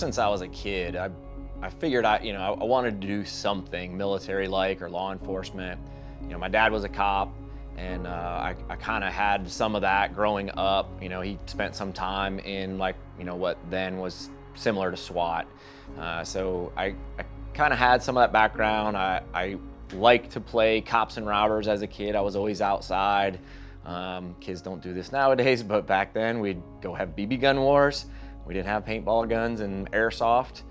since I was a kid. I figured I wanted to do something military-like or law enforcement. My dad was a cop, and I kind of had some of that growing up. He spent some time in what then was similar to SWAT. So I kind of had some of that background. I liked to play cops and robbers as a kid. I was always outside. Kids don't do this nowadays, but back then we'd go have BB gun wars. We didn't have paintball guns and airsoft.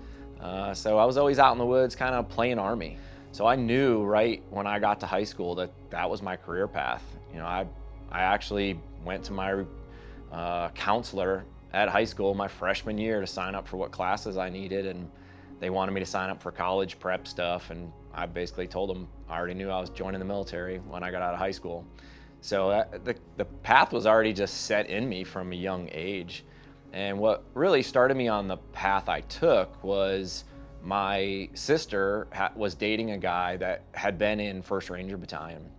So I was always out in the woods kind of playing Army. So I knew right when I got to high school that was my career path. I actually went to my counselor at high school my freshman year to sign up for what classes I needed, and they wanted me to sign up for college prep stuff, and I basically told them I already knew I was joining the military when I got out of high school. So the path was already just set in me from a young age. And what really started me on the path I took was my sister was dating a guy that had been in 1st Ranger Battalion.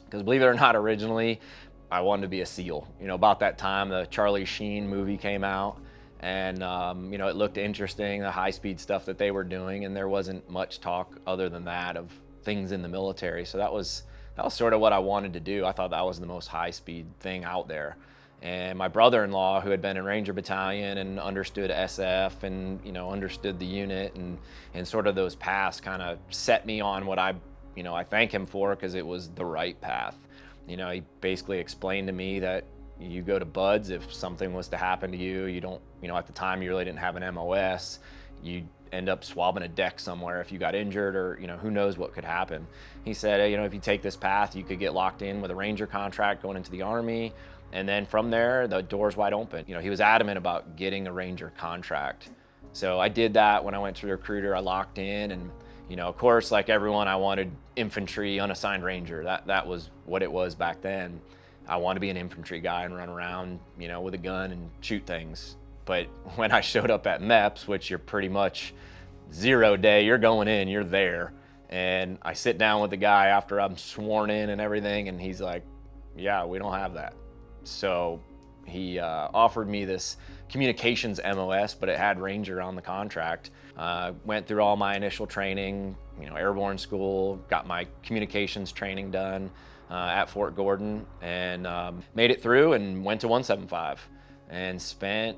Because believe it or not, originally, I wanted to be a SEAL. About that time, the Charlie Sheen movie came out, and it looked interesting, the high-speed stuff that they were doing, and there wasn't much talk other than that of things in the military. So that was sort of what I wanted to do. I thought that was the most high-speed thing out there. And my brother-in-law, who had been in Ranger Battalion and understood SF and understood the unit and sort of those paths, kind of set me on what I thank him for, because it was the right path. He basically explained to me that you go to BUDS if something was to happen to you. You don't, at the time you really didn't have an MOS. You end up swabbing a deck somewhere if you got injured, or who knows what could happen. He said, if you take this path, you could get locked in with a Ranger contract going into the Army. And then from there, the door's wide open. He was adamant about getting a Ranger contract. So I did that. When I went to the recruiter, I locked in, and of course, like everyone, I wanted infantry, unassigned Ranger. That was what it was back then. I wanted to be an infantry guy and run around, with a gun and shoot things. But when I showed up at MEPS, which you're pretty much 0 day, you're going in, you're there. And I sit down with the guy after I'm sworn in and everything, and he's like, yeah, we don't have that. So he offered me this communications MOS, but it had Ranger on the contract. Went through all my initial training, airborne school, got my communications training done at Fort Gordon, and made it through and went to 175 and spent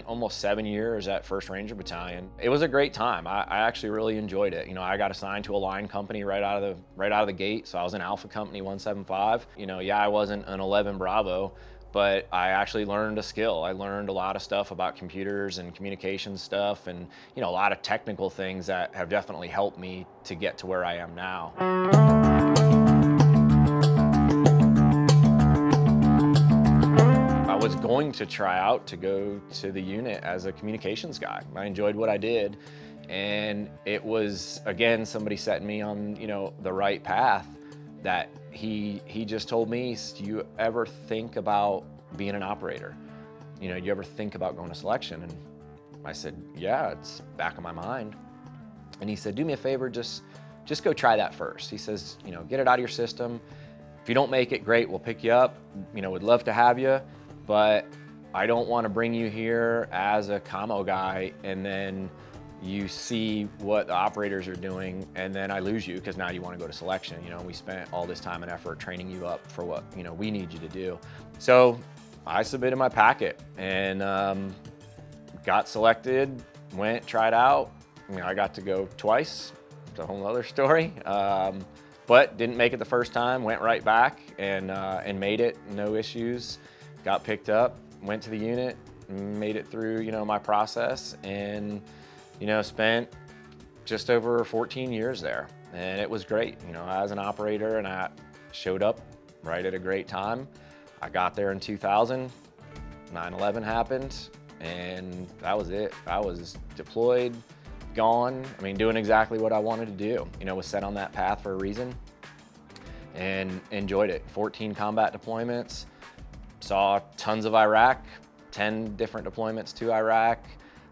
almost 7 years at 1st Ranger Battalion. It was a great time. I actually really enjoyed it. I got assigned to a line company right out of the gate, so I was in Alpha Company 175. I wasn't an 11 Bravo, but I actually learned a skill. I learned a lot of stuff about computers and communication stuff, and a lot of technical things that have definitely helped me to get to where I am now. I was going to try out to go to the unit as a communications guy. I enjoyed what I did, and it was, again, somebody setting me on, the right path. That he just told me, do you ever think about being an operator? Do you ever think about going to selection? And I said, yeah, it's back of my mind. And he said, do me a favor, just go try that first. He says, get it out of your system. If you don't make it, great, we'll pick you up. Would love to have you, but I don't want to bring you here as a commo guy and then you see what the operators are doing, and then I lose you because now you want to go to selection. We spent all this time and effort training you up for what we need you to do. So I submitted my packet and got selected, tried out. I got to go twice. It's a whole other story. But didn't make it the first time, went right back and made it, no issues. Got picked up, went to the unit, made it through, my process, and spent just over 14 years there. And it was great, as an operator, and I showed up right at a great time. I got there in 2000, 9/11 happened, and that was it. I was deployed, gone, doing exactly what I wanted to do. Was set on that path for a reason and enjoyed it. 14 combat deployments, saw tons of Iraq, 10 different deployments to Iraq,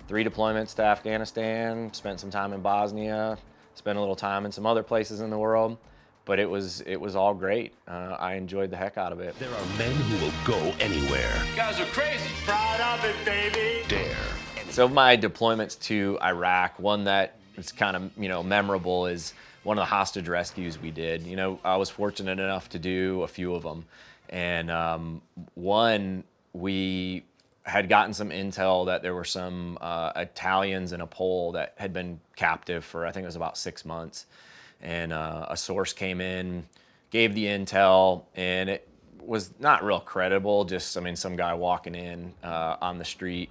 3 deployments to Afghanistan, spent some time in Bosnia, spent a little time in some other places in the world, but it was all great. I enjoyed the heck out of it. There are men who will go anywhere. You guys are crazy. Proud of it, baby. Dare So my deployments to Iraq, one that is kind of, memorable is one of the hostage rescues we did. I was fortunate enough to do a few of them. And one, we had gotten some intel that there were some Italians in a Pole that had been captive for, I think it was about 6 months. And a source came in, gave the intel, and it was not real credible, just, some guy walking in on the street.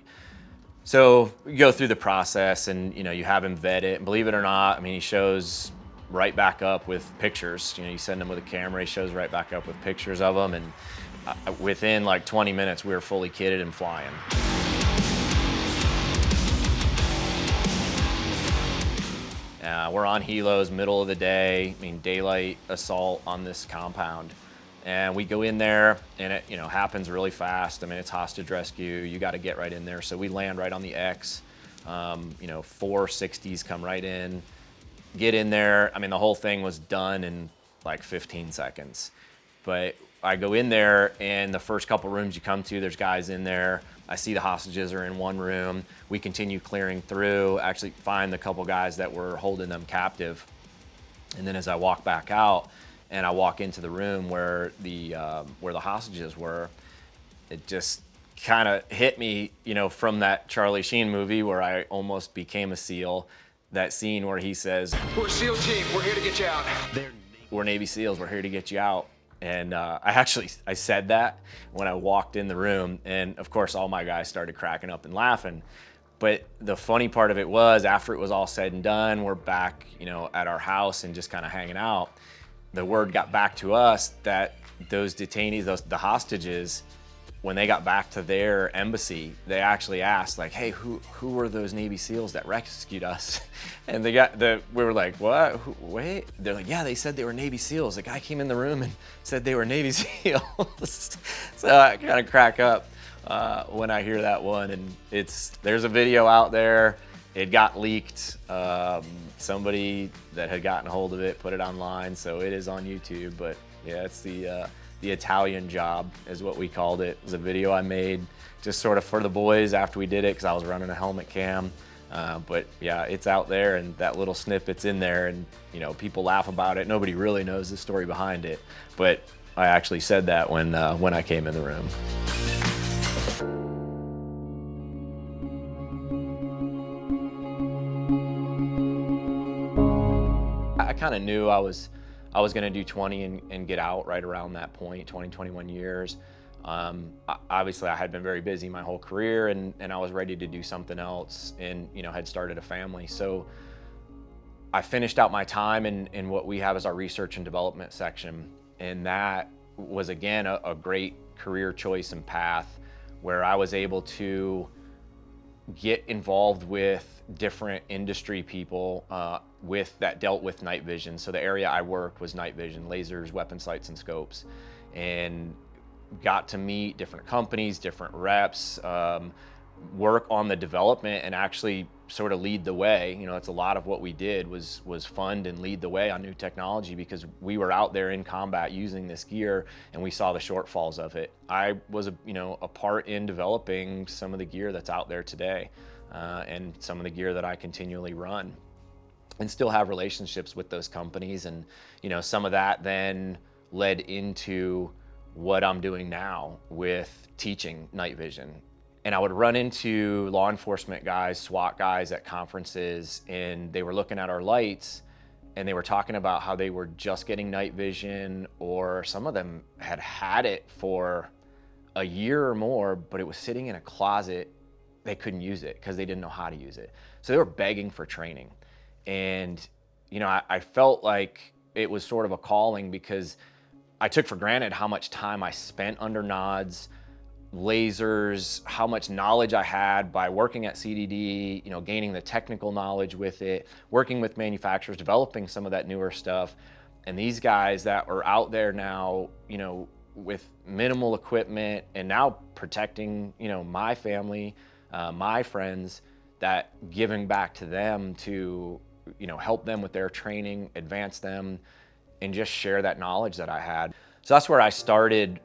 So you go through the process and, you have him vet it. And believe it or not, he shows right back up with pictures. You send him with a camera, he shows right back up with pictures of them. And within like 20 minutes, we were fully kitted and flying. We're on helos, middle of the day, daylight assault on this compound. And we go in there and it, happens really fast. It's hostage rescue. You got to get right in there. So we land right on the X. 4 60s come right in, get in there. The whole thing was done in like 15 seconds. But I go in there and the first couple rooms you come to, there's guys in there. I see the hostages are in one room. We continue clearing through, actually find the couple guys that were holding them captive. And then as I walk back out, and I walk into the room where the hostages were, it just kind of hit me, from that Charlie Sheen movie where I almost became a SEAL. That scene where he says, "We're a SEAL team. We're here to get you out." We're Navy SEALs. We're here to get you out. And I said that when I walked in the room, and of course all my guys started cracking up and laughing. But the funny part of it was, after it was all said and done, we're back, at our house and just kind of hanging out. The word got back to us that those detainees, the hostages, when they got back to their embassy, they actually asked, like, "Hey, who were those Navy SEALs that rescued us?" And we were like, "What? Wait?" They're like, "Yeah, they said they were Navy SEALs. The guy came in the room and said they were Navy SEAls." So I kind of crack up when I hear that one, and there's a video out there. It got leaked. Somebody that had gotten a hold of it put it online, so it is on YouTube. But yeah, it's the Italian job is what we called it. It was a video I made just sort of for the boys after we did it, because I was running a helmet cam. But yeah, it's out there, and that little snippet's in there, and people laugh about it. Nobody really knows the story behind it, but I actually said that when I came in the room. I kind of knew I was going to do 20 and get out right around that point, 20, 21 years. Obviously, I had been very busy my whole career, and I was ready to do something else, and had started a family. So I finished out my time in what we have as our research and development section, and that was, again, a great career choice and path where I was able to get involved with different industry people that dealt with night vision. So the area I worked was night vision, lasers, weapon sights, and scopes, and got to meet different companies, different reps, work on the development, and actually sort of lead the way. It's a lot of what we did was fund and lead the way on new technology, because we were out there in combat using this gear and we saw the shortfalls of it. I was a part in developing some of the gear that's out there today, and some of the gear that I continually run, and still have relationships with those companies. And some of that then led into what I'm doing now with teaching night vision. And I would run into law enforcement guys, SWAT guys at conferences, and they were looking at our lights and they were talking about how they were just getting night vision, or some of them had it for a year or more, but it was sitting in a closet. They couldn't use it because they didn't know how to use it. So they were begging for training. And I felt like it was sort of a calling, because I took for granted how much time I spent under nods, lasers, how much knowledge I had by working at CDD, gaining the technical knowledge with it, working with manufacturers, developing some of that newer stuff. And these guys that are out there now, with minimal equipment, and now protecting, my family, my friends, that giving back to them to, help them with their training, advance them, and just share that knowledge that I had. So that's where I started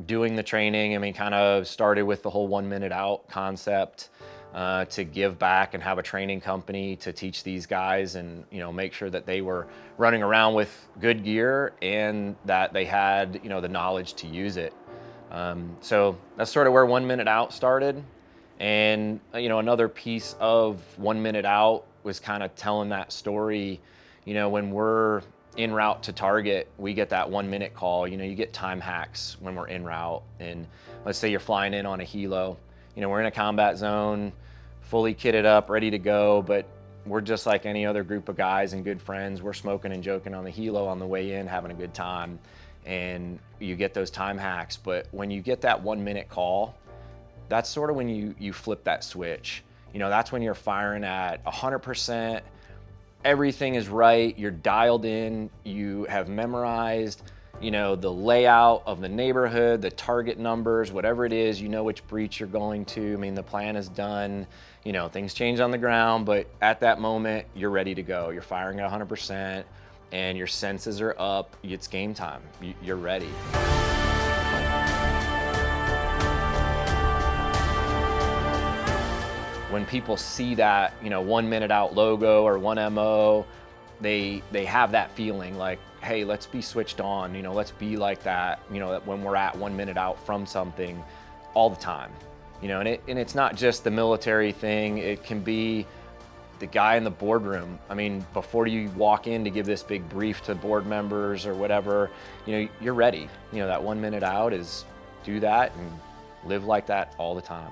doing the training. Kind of started with the whole 1 minute out concept. to give back and have a training company to teach these guys and, you know, make sure that they were running around with good gear and that they had, you know, the knowledge to use it. So that's sort of where 1 Minute Out started. And, you know, another piece of 1 Minute Out was kind of telling that story. You know, when we're en route to target, we get that 1 minute call. You know, you get time hacks when we're en route. And let's say you're flying in on a helo. You know, we're in a combat zone, fully kitted up, ready to go, but we're just like any other group of guys and good friends. We're smoking and joking on the helo on the way in, having a good time. And you get those time hacks. But when you get that 1 minute call, that's sort of when you flip that switch. You know, that's when you're firing at 100%. Everything is right. You're dialed in. You have memorized, you know, the layout of the neighborhood, the target numbers, whatever it is, you know which breach you're going to. I mean, the plan is done. You know, things change on the ground, but at that moment, you're ready to go. You're firing at 100%, and your senses are up. It's game time. You're ready. When people see that, you know, 1 Minute Out logo or 1MO, they have that feeling like, hey, let's be switched on, you know, let's be like that, you know, when we're at 1 minute out from something all the time, you know, and it's not just the military thing. It can be the guy in the boardroom. I mean, before you walk in to give this big brief to board members or whatever, you know, you're ready. You know, that 1 minute out is do that and live like that all the time.